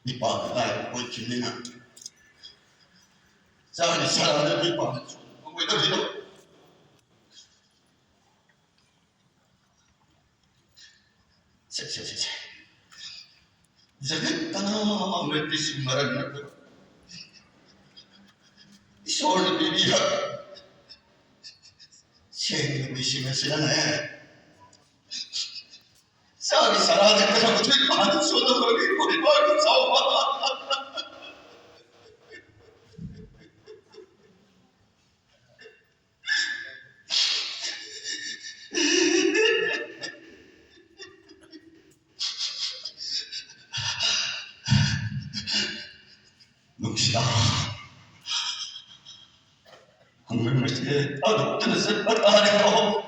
ipagkakaya ko'y kininga. Sa akin, sarado ko'y pangatso. Ang ko'y dito. Sige. Sakit ka na may pisimbaran na ito. Isor na bibiyak. Siya yung bisime sila na yan. Sabi, sarado ka na ito'y pangatso na ko'y ko'y pangatsawa. Nung siya, hanggang masih, ano, tinasan at anin ako.